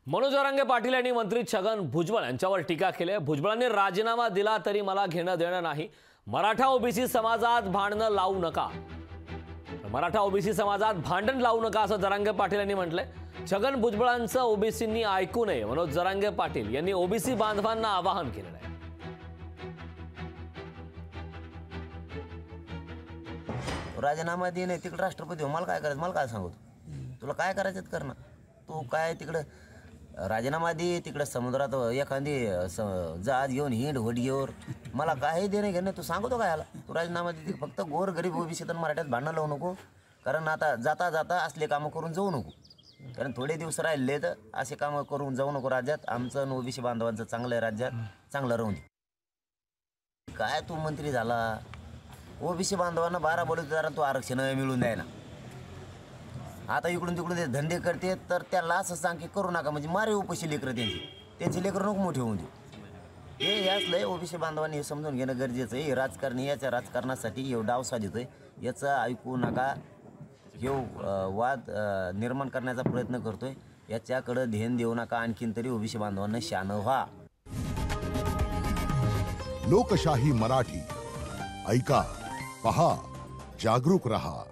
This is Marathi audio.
मनोज जरांगे पाटील यांनी मंत्री छगन भुजबळ यांच्यावर टीका केली आहे। भुजबळांनी राजीनामा दिला तरी मला घेणं देणं नाही। मराठा ओबीसी समाजात भांडण लावू नका। मराठा ओबीसी समाजात भांडण लावू नका असं जरांगे पाटील यांनी म्हटलंय। छगन भुजबळांचं ओबीसींनी ऐकू नये मनोज जरांगे पाटील यांनी ओबीसी बांधवांना आवाहन केलं आहे। राजीनामा देणे तिकडे राष्ट्रपती मला काय करायचं, मला काय सांगू, तुला काय करायचं कर ना, तू काय तिकडे राजीनामा दे, तिकडे समुद्रात एखादी जहाज घेऊन हिंड होडीवर, मला काही देणे घेणे, तू सांगतो काय याला, तू राजीनामा दे। फक्त गोर गरीब ओबीसी तर मराठ्यात भांडणं लावू नको, कारण आता जाता जाता असले कामं करून जाऊ नको, कारण थोडे दिवस राहिले तर असे कामं करून जाऊ नको राज्यात। आमचं ओबीसी बांधवांचं चांगलं आहे, राज्यात चांगलं राहून दे। काय तू मंत्री झाला, ओबीसी बांधवांना 12 बलुतेदारांना तू आरक्षण मिळून द्यायला, आता इकडून तिकडून ते धंदे करते, तर त्याला असं सांग की करू नका, म्हणजे मारे उपाशी लेकरं त्यांची लेकरं नको मोठे होऊन देऊ। हे याचलंय ओबीसी बांधवांनी हे समजून घेणं गरजेचं आहे। राजकारणी याच्या राजकारणासाठी हे डाव साधितोय, याचं ऐकू नका, हे वाद निर्माण करण्याचा प्रयत्न करतोय, याच्याकडे ध्यान देऊ नका। आणखीन तरी ओबीसी बांधवांना शहाणं व्हा। लोकशाही मराठी ऐका, पहा, जागरूक रहा।